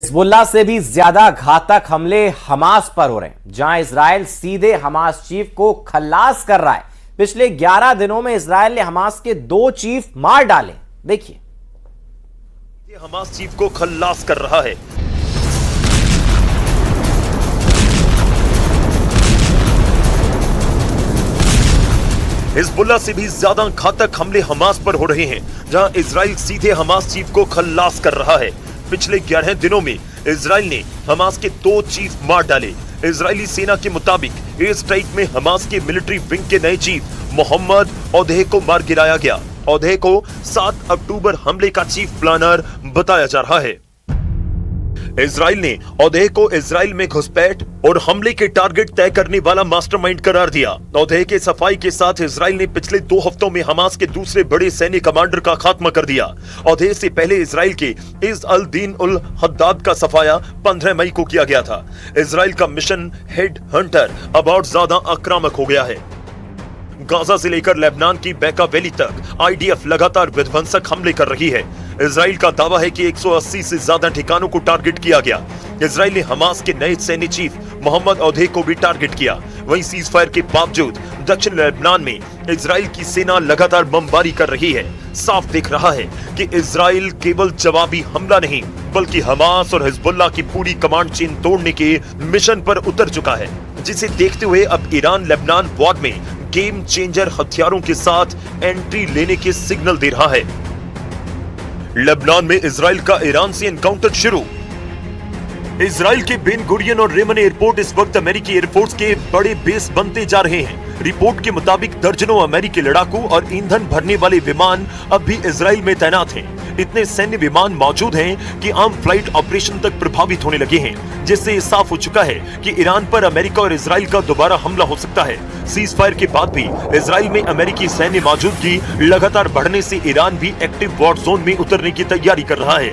Hezbollah से भी ज्यादा घातक हमले हमास पर हो रहे हैं, जहां इजराइल सीधे हमास चीफ को खल्लास कर रहा है। पिछले 11 दिनों में इजराइल ने हमास के 2 चीफ मार डाले। देखिए, हमास चीफ को खल्लास कर रहा है। हिजबुल्लाह से भी ज्यादा घातक हमले हमास पर हो रहे हैं, जहां इजराइल सीधे हमास चीफ को खल्लास कर रहा है। पिछले 11 दिनों में इजराइल ने हमास के 2 चीफ मार डाले। इजरायली सेना के मुताबिक एयर स्ट्राइक में हमास के मिलिट्री विंग के नए चीफ मोहम्मद औदेह को मार गिराया गया। औदेह को 7 अक्टूबर हमले का चीफ प्लानर बताया जा रहा है। इजराइल ने औदेह को इजराइल में घुसपैठ और हमले के टारगेट तय करने वाला मास्टरमाइंड करार दिया। औदेह के सफाई के साथ इजराइल ने पिछले 2 हफ्तों में हमास के दूसरे बड़े सैन्य कमांडर का खात्मा कर दिया। औदेह से पहले इजराइल के is Al Deen ul Haddad का सफाया 15 मई को किया गया था। इजराइल का मिशन हेड हंटर अब और ज्यादा आक्रामक हो गया है। गाजा से लेकर लेबनान की बैका वैली तक आईडीएफ लगातार विध्वंसक हमले कर रही है। इजराइल का दावा है कि 180 से ज्यादा ठिकानों को टारगेट किया गया। इजराइल ने हमास के नए सैन्य चीफ मोहम्मद औदेह को भी टारगेट किया। वहीं सीज फायर के बावजूद दक्षिण लेबनान में इजराइल की सेना लगातार बमबारी कर रही है। साफ दिख रहा है कि इजराइल केवल जवाबी हमला नहीं, बल्कि हमास और हिजबुल्लाह की पूरी कमांड चेन तोड़ने के मिशन पर उतर चुका है, जिसे देखते हुए अब ईरान लेबनान वॉर में गेम चेंजर हथियारों के साथ एंट्री लेने के सिग्नल दे रहा है। लेबनान में इजराइल का ईरान से एनकाउंटर शुरू। इजराइल के बेन गुरियन और रेमन एयरपोर्ट इस वक्त अमेरिकी एयरफोर्स के बड़े बेस बनते जा रहे हैं। रिपोर्ट के मुताबिक दर्जनों अमेरिकी लड़ाकू और ईंधन भरने वाले विमान अब भी इजराइल में तैनात हैं। इतने सैन्य विमान मौजूद हैं कि आम फ्लाइट ऑपरेशन तक प्रभावित होने लगे हैं, जिससे साफ हो चुका है कि ईरान पर अमेरिका और इजराइल का दोबारा हमला हो सकता है। सीज फायर के बाद भी इजराइल में अमेरिकी सैन्य मौजूदगी लगातार बढ़ने से ईरान भी एक्टिव वॉर जोन में उतरने की तैयारी कर रहा है।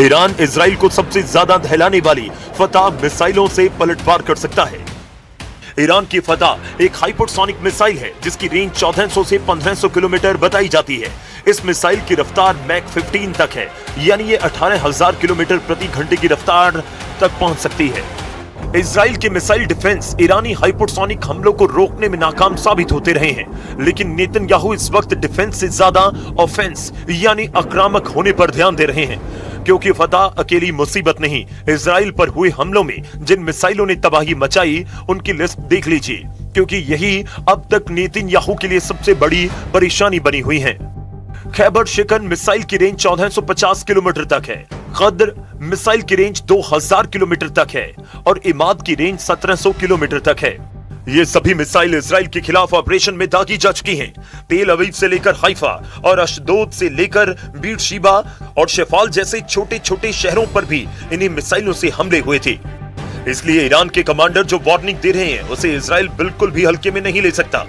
ईरान इजराइल को सबसे ज्यादा दहलाने वाली फतह मिसाइलों से पलटवार कर सकता है। ईरान की फतह एक हाइपरसोनिक मिसाइल है, जिसकी रेंज 1400 से 1500 किलोमीटर बताई जाती है। इस मिसाइल की रफ्तार मैक 15 तक है, यानी ये 18,000 किलोमीटर प्रति घंटे की रफ्तार तक पहुंच सकती है। इजराइल के मिसाइल डिफेंस ईरानी हाइपरसोनिक हमलों को रोकने में नाकाम साबित होते रहे हैं, लेकिन नेतन्याहू इस वक्त डिफेंस से ज्यादा ऑफेंस यानी आक्रामक होने पर ध्यान दे रहे हैं, क्योंकि फतह अकेली मुसीबत नहीं। इजराइल पर हुए हमलों में जिन मिसाइलों ने तबाही मचाई, उनकी लिस्ट देख लीजिए, क्योंकि यही अब तक नेतन्याहू के लिए सबसे बड़ी परेशानी बनी हुई है। खैबर शिकन मिसाइल की रेंज 1450 किलोमीटर तक है। कद्र मिसाइल की रेंज 2000 किलोमीटर तक है और इमाद की रेंज 1700 किलोमीटर तक है। ये सभी मिसाइल इजराइल के खिलाफ ऑपरेशन में दागी जा चुकी हैं। तेल अवीव से लेकर हाइफा और अशदोद से लेकर बीरशीबा और शेफाल जैसे छोटे छोटे शहरों पर भी इन्हीं मिसाइलों से हमले हुए थे। इसलिए ईरान के कमांडर जो वार्निंग दे रहे हैं, उसे इजराइल बिल्कुल भी हल्के में नहीं ले सकता।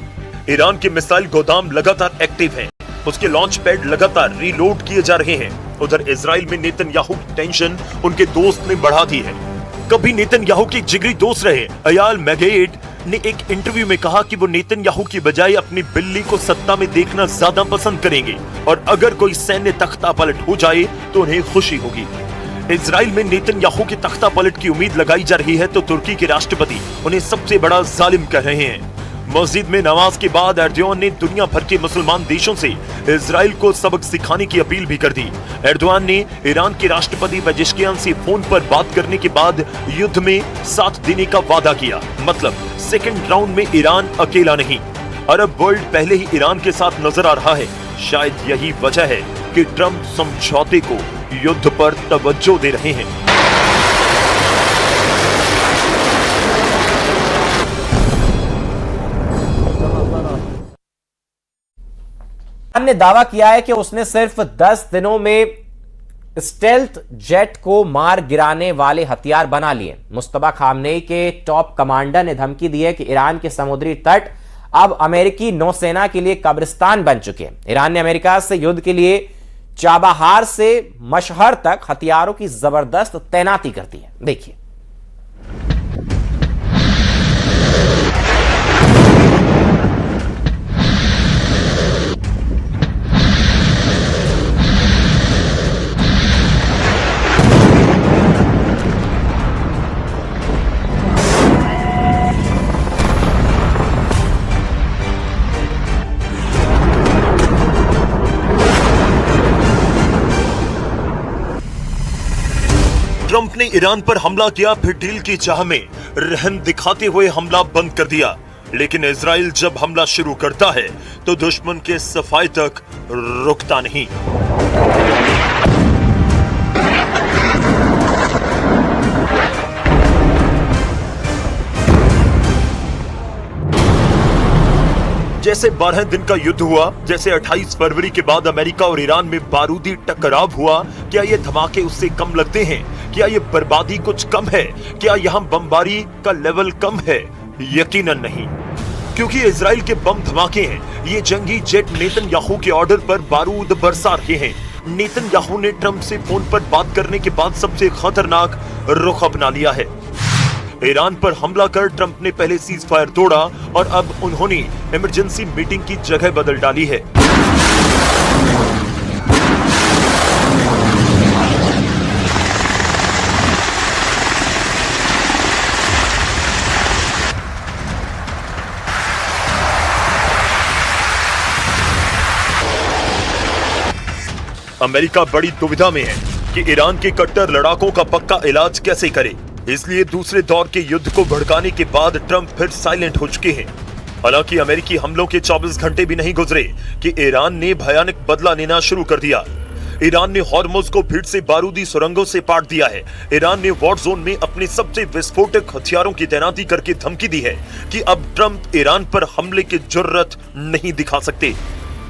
ईरान के मिसाइल गोदाम लगातार एक्टिव हैं, उसके लॉन्च पैड लगातार रीलोड किए जा रहे हैं। उधर इजराइल में नेतन्याहू की टेंशन उनके दोस्त ने बढ़ा दी है। कभी नेतन्याहू के जिगरी दोस्त रहे अयाल मैगेट ने एक इंटरव्यू में कहा कि वो नेतन्याहू की बजाय अपनी बिल्ली को सत्ता में देखना ज्यादा पसंद करेंगे, और अगर कोई सैन्य तख्ता पलट हो जाए तो उन्हें खुशी होगी। इजराइल में नेतन्याहू की तख्ता पलट की उम्मीद लगाई जा रही है, तो तुर्की के राष्ट्रपति उन्हें सबसे बड़ा जालिम कह रहे हैं। मस्जिद में नमाज के बाद एर्दोआन ने दुनिया भर के मुसलमान देशों से इजराइल को सबक सिखाने की अपील भी कर दी। एर्दोआन ने ईरान के राष्ट्रपति पेजेश्कियान से फोन पर बात करने के बाद युद्ध में साथ देने का वादा किया। मतलब सेकंड राउंड में ईरान अकेला नहीं, अरब वर्ल्ड पहले ही ईरान के साथ नजर आ रहा है। शायद यही वजह है कि ट्रंप समझौते को युद्ध पर तवज्जो दे रहे हैं। ने दावा किया है कि उसने सिर्फ 10 दिनों में स्टेल्थ जेट को मार गिराने वाले हथियार बना लिए। मुस्तफा खामनेई के टॉप कमांडर ने धमकी दी है कि ईरान के समुद्री तट अब अमेरिकी नौसेना के लिए कब्रिस्तान बन चुके हैं। ईरान ने अमेरिका से युद्ध के लिए चाबहार से मशहर तक हथियारों की जबरदस्त तैनाती करती है। देखिए। ट्रंप ने ईरान पर हमला किया, फिर डील की चाह में रहम दिखाते हुए हमला बंद कर दिया। लेकिन इजराइल जब हमला शुरू करता है तो दुश्मन के सफाई तक रुकता नहीं। जैसे 12 दिन का युद्ध हुआ, जैसे 28 फरवरी के बाद अमेरिका और ईरान में बारूदी टकराव हुआ, क्या ये धमाके उससे कम लगते हैं? क्या ये बर्बादी कुछ कम है? क्या यहाँ बमबारी का लेवल कम है? यकीनन नहीं, क्योंकि इजराइल के बम धमाके हैं। ये जंगी जेट नेतन्याहू के ऑर्डर पर बारूद बरसा रहे हैं। नेतन्याहू ने ट्रंप से फोन पर बात करने के बाद सबसे खतरनाक रुख अपना लिया है। ईरान पर हमला कर ट्रंप ने पहले सीज फायर तोड़ा और अब उन्होंने इमरजेंसी मीटिंग की जगह बदल डाली है। अमेरिका बड़ी दुविधा में है कि ईरान के कट्टर लड़ाकों का पक्का इलाज कैसे करे। इसलिए दूसरे दौर के युद्ध को भड़काने के बाद ट्रंप फिर साइलेंट हो चुके हैं। हालांकि अमेरिकी हमलों के 24 घंटे भी नहीं गुजरे कि ईरान ने भयानक बदला लेना शुरू कर दिया। ईरान ने हॉर्मुज़ को फिर से बारूदी सुरंगों से पाट दिया है। ईरान ने वॉर जोन में अपने सबसे विस्फोटक हथियारों की तैनाती करके धमकी दी है कि अब ट्रंप ईरान पर हमले की जुर्रत नहीं दिखा सकते।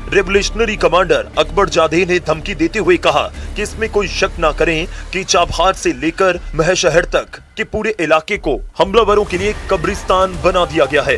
रेवोल्यूशनरी कमांडर अकबर जादेह ने धमकी देते हुए कहा कि इसमें कोई शक ना करें कि चाबहार से लेकर महशहर तक के पूरे इलाके को हमलावरों के लिए कब्रिस्तान बना दिया गया है।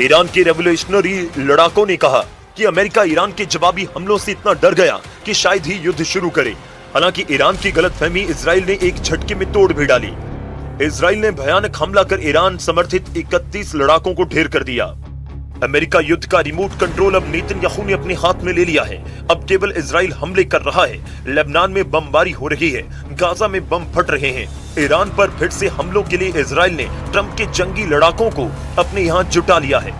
ईरान के रेवोल्यूशनरी लड़ाकों ने कहा कि अमेरिका ईरान के जवाबी हमलों से इतना डर गया कि शायद ही युद्ध शुरू करे। हालांकि ईरान की गलतफहमी इजराइल ने एक झटके में तोड़ भी डाली। इजराइल ने भयानक हमला कर ईरान समर्थित 31 लड़ाकों को ढेर कर दिया। अमेरिका युद्ध का रिमोट कंट्रोल अब नेतन्याहू ने अपने हाथ में ले लिया है। अब केवल इजराइल हमले कर रहा है। लेबनान में बमबारी हो रही है, गाजा में बम फट रहे हैं। ईरान पर फिर से हमलों के लिए इजराइल ने ट्रंप के जंगी लड़ाकों को अपने यहाँ जुटा लिया है।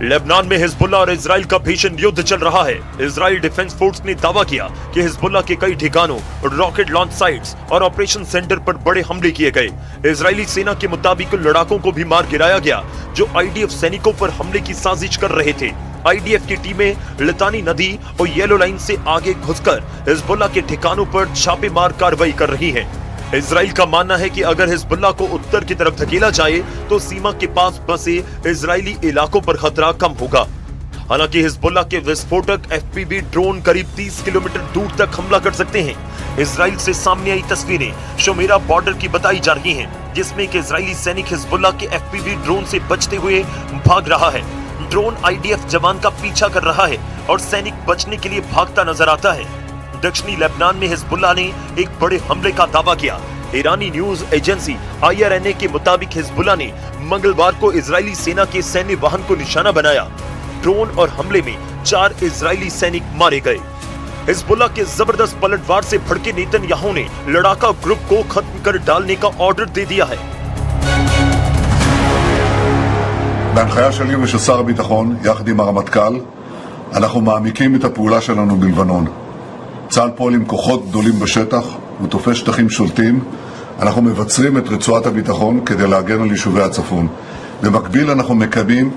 लेबनान में हिजबुल्लाह और इजराइल का भीषण युद्ध चल रहा है। इजराइल डिफेंस फोर्स ने दावा किया कि हिजबुल्लाह के कई ठिकानों, रॉकेट लॉन्च साइट्स और ऑपरेशन सेंटर पर बड़े हमले किए गए। इजरायली सेना के मुताबिक लड़ाकों को भी मार गिराया गया जो आईडीएफ सैनिकों पर हमले की साजिश कर रहे थे। आईडीएफ की टीमें लितानी नदी और येलो लाइन से आगे घुसकर हिजबुल्लाह के ठिकानों पर छापेमार कार्रवाई कर रही है। इजराइल का मानना है कि अगर हिजबुल्लाह को उत्तर की तरफ धकेला जाए तो सीमा के पास बसे इजरायली इलाकों पर खतरा कम होगा। हालांकि हिजबुल्लाह के विस्फोटक एफपीवी ड्रोन करीब 30 किलोमीटर दूर तक हमला कर सकते हैं। इजराइल से सामने आई तस्वीरें शोमेरा बॉर्डर की बताई जा रही हैं, जिसमें एक इजरायली सैनिक हिजबुल्लाह के एफपीवी ड्रोन से बचते हुए भाग रहा है। ड्रोन आईडीएफ जवान का पीछा कर रहा है और सैनिक बचने के लिए भागता नजर आता है। दक्षिणी लेबनान में हिजबुल्लाह ने एक बड़े हमले का दावा किया। ईरानी न्यूज एजेंसी IRNA के मुताबिक हिजबुल्लाह ने मंगलवार को इजरायली सेना के सैन्य वाहन को निशाना बनाया। ड्रोन और हमले में 4 इजरायली सैनिक मारे गए। हिजबुल्लाह के जबरदस्त पलटवार से भड़के नेतन्याहू ने लड़ाका ग्रुप को खत्म कर डालने का ऑर्डर दे दिया है। בהנחיה שלי ושל שר הביטחון, יחד עם הרמטכ"ל, אנחנו מעמיקים את הפעולה שלנו בלבנון. צה"ל פועל עם כוחות גדולים בשטח, הוא תופס שטחים שולטים. אנחנו מבצרים את רצועת הביטחון כדי להגן על יישובי הצפון. במקביל אנחנו מקיימים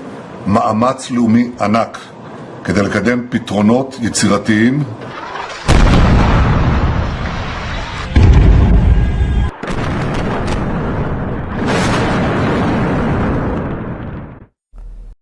מאמץ לאומי ענק כדי לקדם פתרונות יצירתיים